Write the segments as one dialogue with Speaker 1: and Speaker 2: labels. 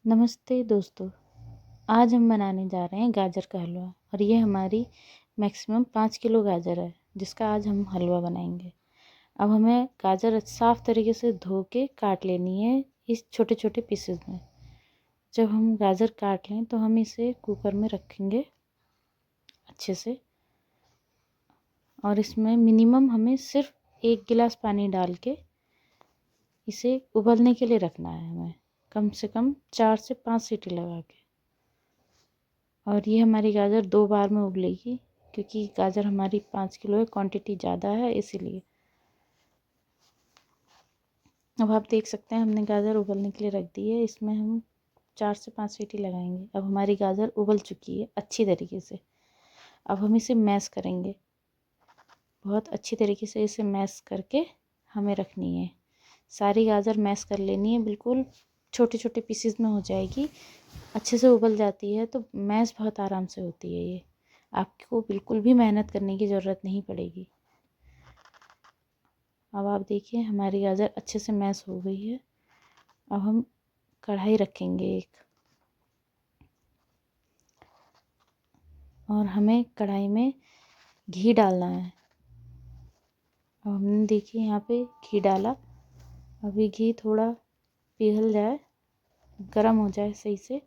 Speaker 1: नमस्ते दोस्तों। आज हम बनाने जा रहे हैं गाजर का हलवा और ये हमारी मैक्सिमम 5 किलो गाजर है जिसका आज हम हलवा बनाएंगे। अब हमें गाजर साफ़ तरीके से धो के काट लेनी है इस छोटे छोटे पीसेस में। जब हम गाजर काट लें तो हम इसे कुकर में रखेंगे अच्छे से और इसमें मिनिमम हमें सिर्फ 1 गिलास पानी डाल के इसे उबलने के लिए रखना है। हमें कम से कम 4 से 5 सीटी लगा के। और ये हमारी गाजर 2 बार में उबलेगी क्योंकि गाजर हमारी 5 किलो है, क्वांटिटी ज़्यादा है इसीलिए। अब आप देख सकते हैं हमने गाजर उबलने के लिए रख दी है। इसमें हम 4 से 5 सीटी लगाएंगे। अब हमारी गाजर उबल चुकी है अच्छी तरीके से। अब हम इसे मैश करेंगे, बहुत अच्छी तरीके से इसे मैश करके हमें रखनी है। सारी गाजर मैश कर लेनी है, बिल्कुल छोटे छोटे पीसेस में हो जाएगी। अच्छे से उबल जाती है तो मैश बहुत आराम से होती है। ये आपको बिल्कुल भी मेहनत करने की ज़रूरत नहीं पड़ेगी। अब आप देखिए हमारी गाजर अच्छे से मैश हो गई है। अब हम कढ़ाई रखेंगे एक और हमें कढ़ाई में घी डालना है। अब हमने देखिए यहाँ पे घी डाला। अभी घी थोड़ा पिघल जाए, गरम हो जाए सही से,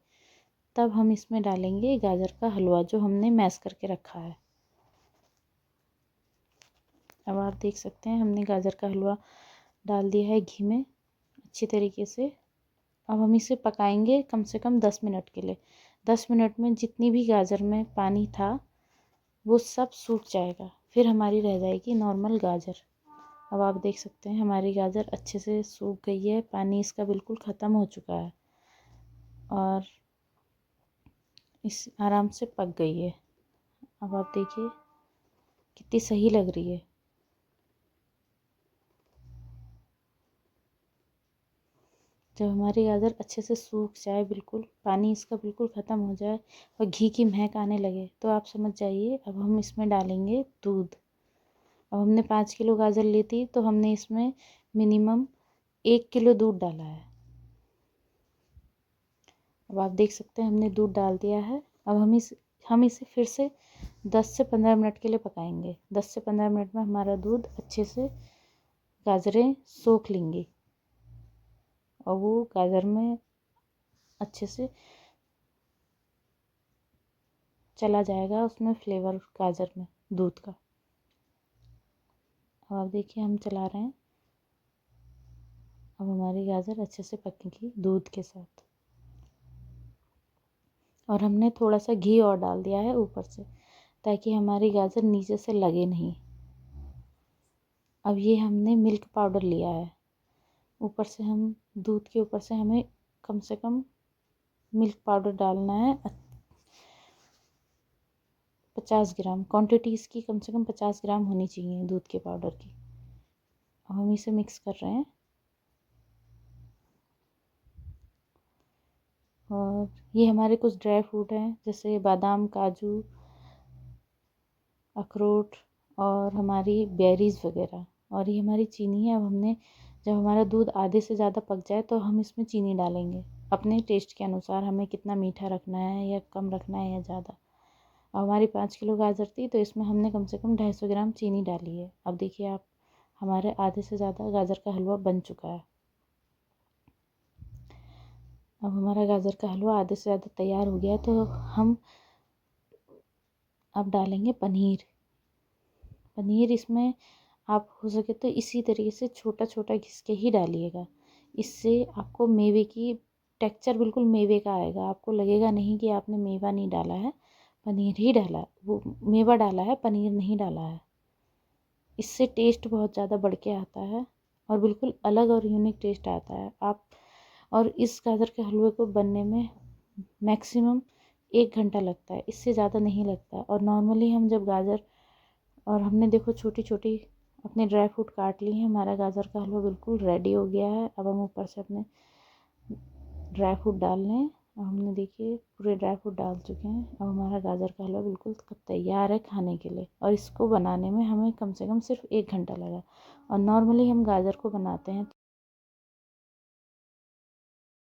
Speaker 1: तब हम इसमें डालेंगे गाजर का हलवा जो हमने मैश करके रखा है। अब आप देख सकते हैं हमने गाजर का हलवा डाल दिया है घी में अच्छी तरीके से। अब हम इसे पकाएंगे कम से कम 10 मिनट के लिए। 10 मिनट में जितनी भी गाजर में पानी था वो सब सूख जाएगा, फिर हमारी रह जाएगी नॉर्मल गाजर। अब आप देख सकते हैं हमारी गाजर अच्छे से सूख गई है, पानी इसका बिल्कुल ख़त्म हो चुका है और इस आराम से पक गई है। अब आप देखिए कितनी सही लग रही है। जब हमारी गाजर अच्छे से सूख जाए, बिल्कुल पानी इसका बिल्कुल ख़त्म हो जाए और घी की महक आने लगे तो आप समझ जाइए अब हम इसमें डालेंगे दूध। अब हमने 5 किलो गाजर ली थी तो हमने इसमें मिनिमम 1 किलो दूध डाला है। अब आप देख सकते हैं हमने दूध डाल दिया है। अब हम इसे फिर से 10 से 15 मिनट के लिए पकाएंगे। 10 से 15 मिनट में हमारा दूध अच्छे से गाजरें सोख लेंगी और वो गाजर में अच्छे से चला जाएगा उसमें फ्लेवर गाजर में दूध का। अब आप देखिए हम चला रहे हैं। अब हमारी गाजर अच्छे से पकेगी दूध के साथ और हमने थोड़ा सा घी और डाल दिया है ऊपर से ताकि हमारी गाजर नीचे से लगे नहीं। अब ये हमने मिल्क पाउडर लिया है, ऊपर से हम दूध के ऊपर से हमें कम से कम मिल्क पाउडर डालना है 50 ग्राम। क्वांटिटी इसकी कम से कम 50 ग्राम होनी चाहिए दूध के पाउडर की। अब हम इसे मिक्स कर रहे हैं और ये हमारे कुछ ड्राई फ्रूट हैं जैसे बादाम, काजू, अखरोट और हमारी बेरीज़ वगैरह। और ये हमारी चीनी है। अब हमने जब हमारा दूध आधे से ज़्यादा पक जाए तो हम इसमें चीनी डालेंगे अपने टेस्ट के अनुसार। हमें कितना मीठा रखना है या कम रखना है या ज़्यादा। अब हमारी 5 किलो गाजर थी तो इसमें हमने कम से कम 250 ग्राम चीनी डाली है। अब देखिए आप हमारे आधे से ज़्यादा गाजर का हलवा बन चुका है। अब हमारा गाजर का हलवा आधे से ज़्यादा तैयार हो गया तो हम अब डालेंगे पनीर। पनीर इसमें आप हो सके तो इसी तरीके से छोटा छोटा घिस के ही डालिएगा। इससे आपको मेवे की टेक्सचर बिल्कुल मेवे का आएगा। आपको लगेगा नहीं कि आपने मेवा नहीं डाला है, पनीर ही डाला है, वो मेवा डाला है पनीर नहीं डाला है। इससे टेस्ट बहुत ज़्यादा बढ़ के आता है और बिल्कुल अलग और यूनिक टेस्ट आता है। आप और इस गाजर के हलवे को बनने में मैक्सिमम 1 घंटा लगता है, इससे ज़्यादा नहीं लगता। और नॉर्मली हम जब गाजर और हमने देखो छोटी छोटी अपने ड्राई फ्रूट काट लिए हैं। हमारा गाजर का हलवा बिल्कुल रेडी हो गया है। अब हम ऊपर से अपने ड्राई फ्रूट डाल लें। अब हमने देखिए पूरे ड्राई फ्रूट डाल चुके हैं। अब हमारा गाजर का हलवा बिल्कुल तैयार है खाने के लिए। और इसको बनाने में हमें कम से कम सिर्फ 1 घंटा लगा। और नॉर्मली हम गाजर को बनाते हैं